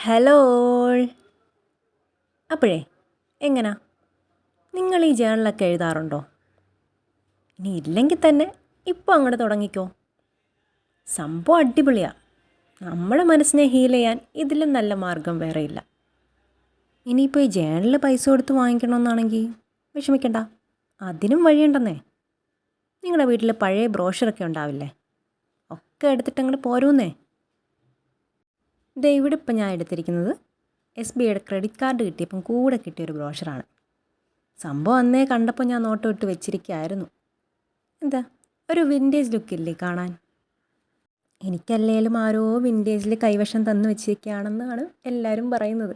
Hello all. അപ്പോഴേ എങ്ങനാ നിങ്ങൾ ഈ ജേണലൊക്കെ എഴുതാറുണ്ടോ? ഇനി ഇല്ലെങ്കിൽ തന്നെ ഇപ്പോൾ അങ്ങോട്ട് തുടങ്ങിക്കോ. സംഭവം അടിപൊളിയാണ്. നമ്മുടെ മനസ്സിനെ ഹീൽ ചെയ്യാൻ ഇതിലും നല്ല മാർഗം വേറെയില്ല. ഇനിയിപ്പോൾ ഈ ജേണൽ പൈസ കൊടുത്ത് വാങ്ങിക്കണമെന്നാണെങ്കിൽ വിഷമിക്കണ്ട, അതിനും വഴിയുണ്ടെന്നേ. നിങ്ങളുടെ വീട്ടിൽ പഴയ ബ്രോഷറൊക്കെ ഉണ്ടാവില്ലേ, ഒക്കെ എടുത്തിട്ട് അങ്ങോട്ട് പോരൂന്നേ. ഇവിടെ ഇപ്പം ഞാൻ എടുത്തിരിക്കുന്നത് SBIയുടെ ക്രെഡിറ്റ് കാർഡ് കിട്ടിയപ്പം കൂടെ കിട്ടിയൊരു ബ്രോഷറാണ്. സംഭവം അന്നേ കണ്ടപ്പോൾ ഞാൻ നോട്ടം ഇട്ട് വെച്ചിരിക്കുകയായിരുന്നു. എന്താ ഒരു വിൻറ്റേജ് ലുക്കില്ലേ കാണാൻ? എനിക്കല്ലേലും ആരോ വിൻറ്റേജിൽ കൈവശം തന്നു വെച്ചിരിക്കുകയാണെന്നാണ് എല്ലാവരും പറയുന്നത്.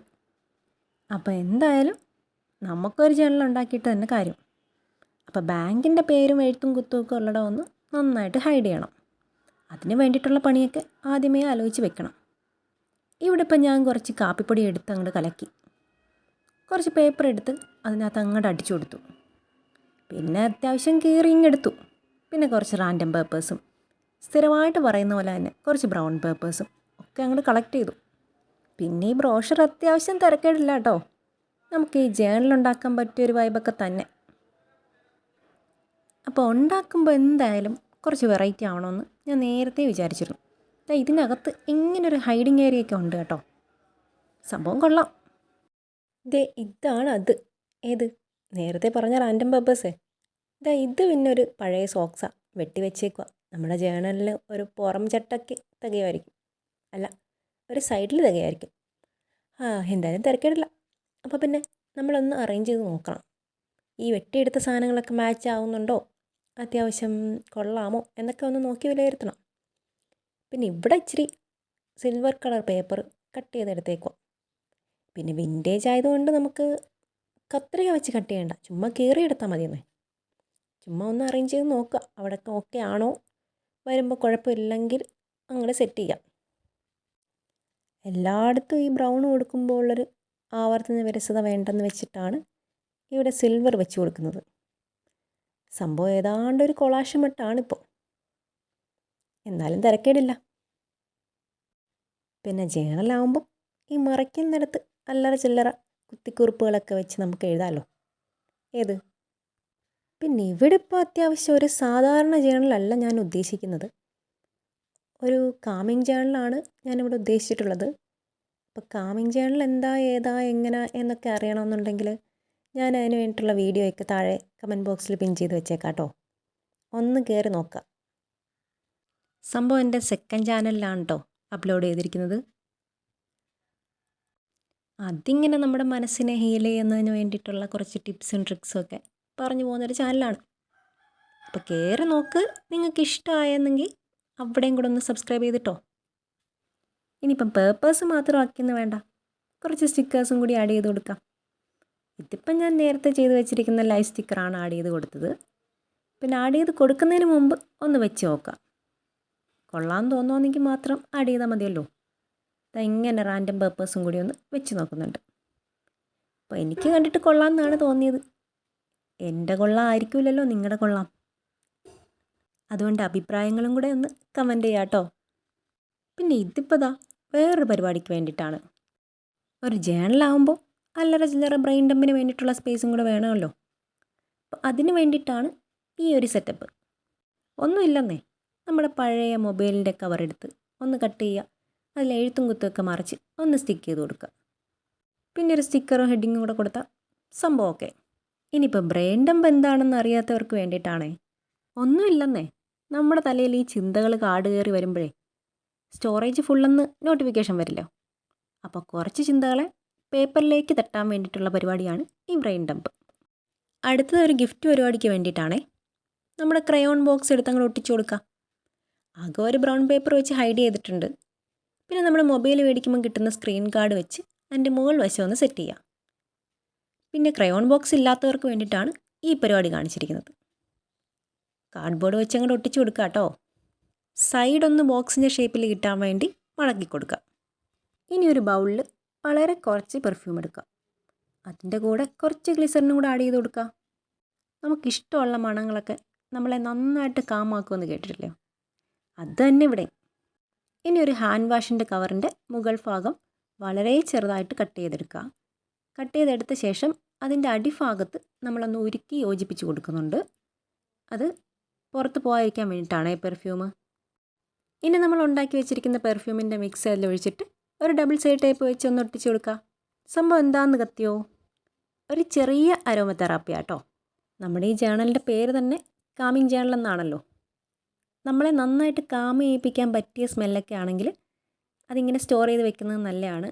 അപ്പോൾ എന്തായാലും നമുക്കൊരു ജേണൽ ഉണ്ടാക്കിയിട്ട് തന്നെ കാര്യം. അപ്പോൾ ബാങ്കിൻ്റെ പേരും എഴുത്തും കുത്തുമൊക്കെ ഉള്ളിടം ഒന്ന് നന്നായിട്ട് ഹൈഡ് ചെയ്യണം. അതിന് വേണ്ടിയിട്ടുള്ള പണിയൊക്കെ ആദ്യമേ ആലോചിച്ച് വെക്കണം. ഇവിടെ ഇപ്പം ഞാൻ കുറച്ച് കാപ്പിപ്പൊടി എടുത്ത് അങ്ങോട്ട് കലക്കി, കുറച്ച് പേപ്പർ എടുത്ത് അതിനകത്ത് അങ്ങോട്ട് അടിച്ചു കൊടുത്തു. പിന്നെ അത്യാവശ്യം കീറിങ് എടുത്തു. പിന്നെ കുറച്ച് റാൻഡം പേപ്പേഴ്സും സ്ഥിരമായിട്ട് പറയുന്ന പോലെ തന്നെ കുറച്ച് ബ്രൗൺ പേപ്പേഴ്സും ഒക്കെ അങ്ങോട്ട് കളക്ട് ചെയ്തു. പിന്നെ ഈ ബ്രോഷർ അത്യാവശ്യം തിരക്കേടില്ല കേട്ടോ. നമുക്ക് ഈ ജേണൽ ഉണ്ടാക്കാൻ പറ്റിയൊരു വൈബൊക്കെ തന്നെ. അപ്പോൾ ഉണ്ടാക്കുമ്പോൾ എന്തായാലും കുറച്ച് വെറൈറ്റി ആവണമെന്ന് ഞാൻ നേരത്തെ വിചാരിച്ചിരുന്നു. ഇതിനകത്ത് ഇങ്ങനൊരു ഹൈഡിങ് ഏരിയയൊക്കെ ഉണ്ട് കേട്ടോ. സംഭവം കൊള്ളാം. ഇതാണ് അത്. ഏത് നേരത്തെ പറഞ്ഞ റാൻഡം പേപ്പേഴ്സേ. ഇത് പിന്നെ ഒരു പഴയ സോക്സാണ്, വെട്ടി വെച്ചേക്കുക. നമ്മുടെ ജേണലിൽ ഒരു പുറം ചട്ടയ്ക്ക് തികയുമായിരിക്കും, അല്ല ഒരു സൈഡിൽ തികയായിരിക്കും. എന്തായാലും തിരക്കേടില്ല. അപ്പോൾ പിന്നെ നമ്മളൊന്ന് അറേഞ്ച് ചെയ്ത് നോക്കണം. ഈ വെട്ടിയെടുത്ത സാധനങ്ങളൊക്കെ മാച്ച് ആവുന്നുണ്ടോ, അത്യാവശ്യം കൊള്ളാമോ എന്നൊക്കെ ഒന്ന് നോക്കി വിലയിരുത്തണം. പിന്നെ ഇവിടെ ഇച്ചിരി സിൽവർ കളർ പേപ്പർ കട്ട് ചെയ്തെടുത്തേക്കുക. പിന്നെ വിൻറ്റേജ് ആയതുകൊണ്ട് നമുക്ക് കത്രിക വെച്ച് കട്ട് ചെയ്യണ്ട, ചുമ്മാ കീറിയെടുത്താൽ മതിയെന്നേ. ചുമ്മാ ഒന്ന് അറേഞ്ച് ചെയ്ത് നോക്കുക അവിടെയൊക്കെ ഓക്കെ ആണോ. വരുമ്പോൾ കുഴപ്പമില്ലെങ്കിൽ അങ്ങോട്ട് സെറ്റ് ചെയ്യാം. എല്ലായിടത്തും ഈ ബ്രൗൺ കൊടുക്കുമ്പോൾ ഉള്ളൊരു ആവർത്തന വിരസത വേണ്ടെന്ന് വെച്ചിട്ടാണ് ഇവിടെ സിൽവർ വെച്ച് കൊടുക്കുന്നത്. സംഭവം ഏതാണ്ടൊരു കൊളാഷ് മട്ടാണിപ്പോൾ. എന്നാലും തിരക്കേടില്ല. പിന്നെ ജേണലാവുമ്പോൾ ഈ മറയ്ക്കുന്നിടത്ത് അല്ലറ ചില്ലറ കുത്തിക്കുറിപ്പുകളൊക്കെ വെച്ച് നമുക്ക് എഴുതാമല്ലോ. പിന്നെ ഇവിടെ ഇപ്പോൾ അത്യാവശ്യം ഒരു സാധാരണ ജേണലല്ല ഞാൻ ഉദ്ദേശിക്കുന്നത്. ഒരു കാമിങ് ജേണലാണ് ഞാനിവിടെ ഉദ്ദേശിച്ചിട്ടുള്ളത്. അപ്പോൾ കാമിങ് ജേണൽ എന്താ, ഏതാ, എങ്ങനെ എന്നൊക്കെ അറിയണമെന്നുണ്ടെങ്കിൽ ഞാൻ അതിന് വേണ്ടിയിട്ടുള്ള വീഡിയോ ഒക്കെ താഴെ കമൻറ്റ് ബോക്സിൽ പിൻ ചെയ്ത് വെച്ചേക്കാം കേട്ടോ. ഒന്ന് കയറി നോക്കാം. സംഭവം എൻ്റെ സെക്കൻഡ് ചാനലിലാണ് കേട്ടോ അപ്ലോഡ് ചെയ്തിരിക്കുന്നത്. അതിങ്ങനെ നമ്മുടെ മനസ്സിനെ ഹീൽ ചെയ്യുന്നതിന് വേണ്ടിയിട്ടുള്ള കുറച്ച് ടിപ്സും ട്രിക്സും ഒക്കെ പറഞ്ഞു പോകുന്നൊരു ചാനലാണ്. അപ്പോൾ കയറി നോക്ക്. നിങ്ങൾക്ക് ഇഷ്ടമായെന്നെങ്കിൽ അവിടെയും കൂടെ ഒന്ന് സബ്സ്ക്രൈബ് ചെയ്തിട്ടോ. ഇനിയിപ്പം പേപ്പേഴ്സ് മാത്രം ആക്കിയെന്ന് വേണ്ട, കുറച്ച് സ്റ്റിക്കേഴ്സും കൂടി ആഡ് ചെയ്ത് കൊടുക്കാം. ഇതിപ്പം ഞാൻ നേരത്തെ ചെയ്ത് വെച്ചിരിക്കുന്ന ലൈവ് സ്റ്റിക്കറാണ് ആഡ് ചെയ്ത് കൊടുത്തത്. പിന്നെ ആഡ് ചെയ്ത് കൊടുക്കുന്നതിന് മുമ്പ് ഒന്ന് വെച്ച് നോക്കാം. കൊള്ളാൻ തോന്നുമെന്നെങ്കിൽ മാത്രം ആഡ് ചെയ്താൽ മതിയല്ലോ. ഇങ്ങനെ റാൻഡം പേപ്പേഴ്സും കൂടി ഒന്ന് വെച്ച് നോക്കുന്നുണ്ട്. അപ്പോൾ എനിക്ക് കണ്ടിട്ട് കൊള്ളാമെന്നാണ് തോന്നിയത്. എൻ്റെ കൊള്ളാം ആയിരിക്കില്ലല്ലോ നിങ്ങളുടെ കൊള്ളാം. അതുകൊണ്ട് അഭിപ്രായങ്ങളും കൂടെ ഒന്ന് കമൻറ്റ് ചെയ്യാം കേട്ടോ. പിന്നെ ഇതിപ്പോൾ വേറൊരു പരിപാടിക്ക് വേണ്ടിയിട്ടാണ്. ഒരു ജേണലാവുമ്പോൾ അല്ലറ ചില്ലറ ബ്രെയിൻ ഡമ്പിന് വേണ്ടിയിട്ടുള്ള സ്പേസും കൂടെ വേണമല്ലോ. അപ്പോൾ അതിന് വേണ്ടിയിട്ടാണ് ഈ ഒരു സെറ്റപ്പ്. ഒന്നുമില്ലെന്നേ, നമ്മുടെ പഴയ മൊബൈലിൻ്റെ കവർ എടുത്ത് ഒന്ന് കട്ട് ചെയ്യുക, അതിൽ എഴുത്തും കുത്തുമൊക്കെ മറിച്ച് ഒന്ന് സ്റ്റിക്ക് ചെയ്ത് കൊടുക്കുക. പിന്നെ ഒരു സ്റ്റിക്കറും ഹെഡിങ്ങും കൂടെ കൊടുത്താൽ സംഭവം ഓക്കെ. ഇനിയിപ്പോൾ ബ്രെയിൻ ഡംപ് എന്താണെന്ന് അറിയാത്തവർക്ക് വേണ്ടിയിട്ടാണേ. ഒന്നുമില്ലെന്നേ, നമ്മുടെ തലയിൽ ഈ ചിന്തകൾ കാട് കയറി വരുമ്പോഴേ സ്റ്റോറേജ് ഫുള്ളെന്ന് നോട്ടിഫിക്കേഷൻ വരില്ലോ. അപ്പോൾ കുറച്ച് ചിന്തകളെ പേപ്പറിലേക്ക് തട്ടാൻ വേണ്ടിയിട്ടുള്ള പരിപാടിയാണ് ഈ ബ്രെയിൻ ഡംപ്. അടുത്തത് ഒരു ഗിഫ്റ്റ് പരിപാടിക്ക് വേണ്ടിയിട്ടാണേ. നമ്മുടെ ക്രയോൺ ബോക്സ് എടുത്ത് അങ്ങോട്ട് ഒട്ടിച്ചു കൊടുക്കുക. ആകെ ഒരു ബ്രൗൺ പേപ്പർ വെച്ച് ഹൈഡ് ചെയ്തിട്ടുണ്ട്. പിന്നെ നമ്മൾ മൊബൈൽ മേടിക്കുമ്പോൾ കിട്ടുന്ന സ്ക്രീൻ കാർഡ് വെച്ച് അതിൻ്റെ മുകൾ വശം ഒന്ന് സെറ്റ് ചെയ്യുക. പിന്നെ ക്രയോൺ ബോക്സ് ഇല്ലാത്തവർക്ക് വേണ്ടിയിട്ടാണ് ഈ പരിപാടി കാണിച്ചിരിക്കുന്നത്. കാർഡ്ബോർഡ് വെച്ച് അങ്ങോട്ട് ഒട്ടിച്ചു കൊടുക്കുക കേട്ടോ. സൈഡൊന്ന് ബോക്സിൻ്റെ ഷേപ്പിൽ കിട്ടാൻ വേണ്ടി മടക്കി കൊടുക്കുക. ഇനി ഒരു ബൗളിൽ വളരെ കുറച്ച് പെർഫ്യൂം എടുക്കുക. അതിൻ്റെ കൂടെ കുറച്ച് ഗ്ലിസറിനും കൂടെ ആഡ് ചെയ്ത് കൊടുക്കുക. നമുക്കിഷ്ടമുള്ള മണങ്ങളൊക്കെ നമ്മളെ നന്നായിട്ട് കാമാക്കുമെന്ന് കേട്ടിട്ടില്ലേ? അത് തന്നെ ഇവിടെ. ഇനി ഒരു ഹാൻഡ് വാഷിൻ്റെ കവറിൻ്റെ മുകൾ ഭാഗം വളരെ ചെറുതായിട്ട് കട്ട് ചെയ്തെടുക്കുക. കട്ട് ചെയ്തെടുത്ത ശേഷം അതിൻ്റെ അടിഭാഗത്ത് നമ്മളൊന്ന് ഉരുക്കി യോജിപ്പിച്ച് കൊടുക്കുന്നുണ്ട്. അത് പുറത്ത് പോകാതിരിക്കാൻ വേണ്ടിയിട്ടാണ് ഈ പെർഫ്യൂം. ഇനി നമ്മൾ ഉണ്ടാക്കി വെച്ചിരിക്കുന്ന പെർഫ്യൂമിൻ്റെ മിക്സ് അതിൽ ഒഴിച്ചിട്ട് ഒരു ഡബിൾ സൈഡ് ടേപ്പ് വെച്ച് ഒന്ന് ഒട്ടിച്ച് കൊടുക്കുക. സംഭവം എന്താണെന്ന് കത്തിയോ? ഒരു ചെറിയ അരോമ തെറാപ്പി ആട്ടോ. നമ്മുടെ ഈ ജേണലിൻ്റെ പേര് തന്നെ കാമിങ് ജേണൽ എന്നാണല്ലോ. നമ്മളെ നന്നായിട്ട് കാം ചെയ്യിപ്പിക്കാൻ പറ്റിയ സ്മെല്ലൊക്കെ ആണെങ്കിൽ അതിങ്ങനെ സ്റ്റോർ ചെയ്ത് വെക്കുന്നത് നല്ലതാണ്.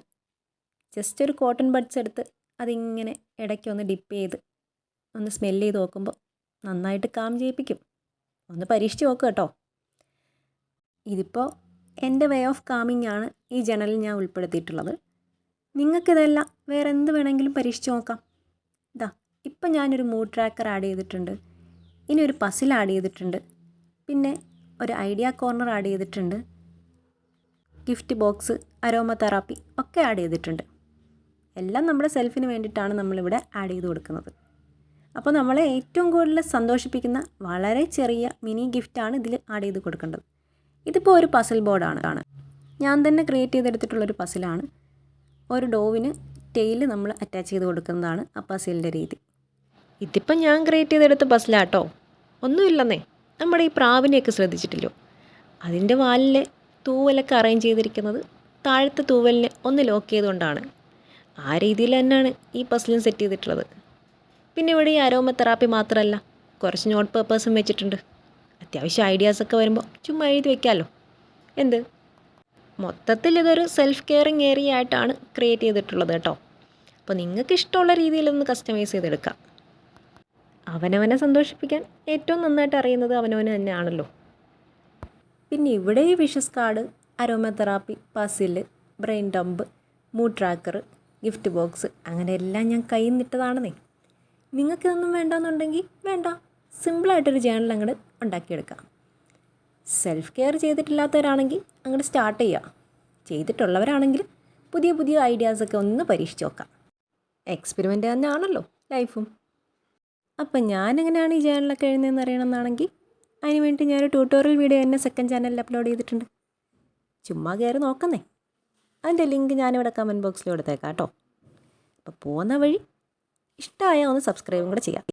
ജസ്റ്റ് ഒരു കോട്ടൺ ബഡ്സ് എടുത്ത് അതിങ്ങനെ ഇടയ്ക്ക് ഒന്ന് ഡിപ്പ് ചെയ്ത് ഒന്ന് സ്മെല്ല് ചെയ്ത് നോക്കുമ്പോൾ നന്നായിട്ട് കാം ചെയ്യിപ്പിക്കും. ഒന്ന് പരീക്ഷിച്ച് നോക്കുക കേട്ടോ. ഇതിപ്പോൾ എൻ്റെ വേ ഓഫ് കാമിങ് ആണ് ഈ ജേണലിൽ ഞാൻ ഉൾപ്പെടുത്തിയിട്ടുള്ളത്. നിങ്ങൾക്കിതെല്ലാം വേറെ എന്ത് വേണമെങ്കിലും പരീക്ഷിച്ച് നോക്കാം. ഇതാ ഇപ്പം ഞാനൊരു മൂഡ് ട്രാക്കർ ആഡ് ചെയ്തിട്ടുണ്ട്. ഇനി ഒരു പസിൽ ആഡ് ചെയ്തിട്ടുണ്ട്. പിന്നെ ഒരു ഐഡിയ കോർണർ ആഡ് ചെയ്തിട്ടുണ്ട്. ഗിഫ്റ്റ് ബോക്സ്, അരോമ തെറാപ്പി ഒക്കെ ആഡ് ചെയ്തിട്ടുണ്ട്. എല്ലാം നമ്മുടെ സെൽഫിന് വേണ്ടിയിട്ടാണ് നമ്മളിവിടെ ആഡ് ചെയ്ത് കൊടുക്കുന്നത്. അപ്പോൾ നമ്മളെ ഏറ്റവും കൂടുതൽ സന്തോഷിപ്പിക്കുന്ന വളരെ ചെറിയ മിനി ഗിഫ്റ്റാണ് ഇതിൽ ആഡ് ചെയ്ത് കൊടുക്കേണ്ടത്. ഇതിപ്പോൾ ഒരു പസിൽ ബോർഡാണ്. ഞാൻ തന്നെ ക്രിയേറ്റ് ചെയ്തെടുത്തിട്ടുള്ളൊരു പസിലാണ്. ഒരു ഡോവിന് ടെയിൽ നമ്മൾ അറ്റാച്ച് ചെയ്ത് കൊടുക്കുന്നതാണ് ആ പസിലിൻ്റെ രീതി. ഇതിപ്പോൾ ഞാൻ ക്രിയേറ്റ് ചെയ്തെടുത്ത പസിലാട്ടോ. ഒന്നുമില്ലെന്നേ, നമ്മുടെ ഈ പ്രാവിനെയൊക്കെ ശ്രദ്ധിച്ചിട്ടില്ലോ? അതിൻ്റെ വാലിലെ തൂവലൊക്കെ അറേഞ്ച് ചെയ്തിരിക്കുന്നത് താഴത്തെ തൂവലിനെ ഒന്ന് ലോക്ക് ചെയ്തുകൊണ്ടാണ്. ആ രീതിയിൽ തന്നെയാണ് ഈ പസിലും സെറ്റ് ചെയ്തിട്ടുള്ളത്. പിന്നെ ഇവിടെ ഈ അരോമ തെറാപ്പി മാത്രമല്ല, കുറച്ച് നോട്ട് പേപ്പേഴ്സും വെച്ചിട്ടുണ്ട്. അത്യാവശ്യം ഐഡിയാസൊക്കെ വരുമ്പോൾ ചുമ്മാ എഴുതി വയ്ക്കാമല്ലോ. എന്ത്, മൊത്തത്തിൽ ഇതൊരു സെൽഫ് കെയറിങ് ഏരിയ ആയിട്ടാണ് ക്രിയേറ്റ് ചെയ്തിട്ടുള്ളത് കേട്ടോ. അപ്പോൾ നിങ്ങൾക്ക് ഇഷ്ടമുള്ള രീതിയിലൊന്ന് കസ്റ്റമൈസ് ചെയ്തെടുക്കാം. അവനവനെ സന്തോഷിപ്പിക്കാൻ ഏറ്റവും നന്നായിട്ട് അറിയുന്നത് അവനവന് തന്നെയാണല്ലോ. പിന്നെ ഇവിടെ ഈ wishes card, aroma therapy, puzzle, brain dump, mood tracker, gift box, അങ്ങനെ എല്ലാം ഞാൻ കയ്യിൽ നിന്നിട്ടതാണെന്നേ. നിങ്ങൾക്കിതൊന്നും വേണ്ടെന്നുണ്ടെങ്കിൽ വേണ്ട, സിമ്പിളായിട്ടൊരു ജേണൽ അങ്ങോട്ട് ഉണ്ടാക്കിയെടുക്കാം. സെൽഫ് കെയർ ചെയ്തിട്ടില്ലാത്തവരാണെങ്കിൽ അങ്ങോട്ട് സ്റ്റാർട്ട് ചെയ്യുക. ചെയ്തിട്ടുള്ളവരാണെങ്കിൽ പുതിയ പുതിയ ഐഡിയാസൊക്കെ ഒന്ന് പരീക്ഷിച്ച് നോക്കാം. എക്സ്പെരിമെൻ്റ് തന്നെയാണല്ലോ ലൈഫും. അപ്പം ഞാനെങ്ങനെയാണ് ഈ ജേണലൊക്കെ എഴുതുന്നതെന്ന് അറിയണമെന്നാണെങ്കിൽ അതിന് വേണ്ടി ഞാനൊരു ട്യൂട്ടോറിയൽ വീഡിയോ എന്നെ സെക്കൻഡ് ചാനലിൽ അപ്ലോഡ് ചെയ്തിട്ടുണ്ട്. ചുമ്മാ കയറി നോക്കുന്നേ. അതിൻ്റെ ലിങ്ക് ഞാനിവിടെ കമൻറ്റ് ബോക്സിൽ കൊടുത്തേക്കാം കേട്ടോ. അപ്പോൾ പോകുന്ന വഴി ഇഷ്ടമായാൽ ഒന്ന് സബ്സ്ക്രൈബും കൂടെ ചെയ്യാം.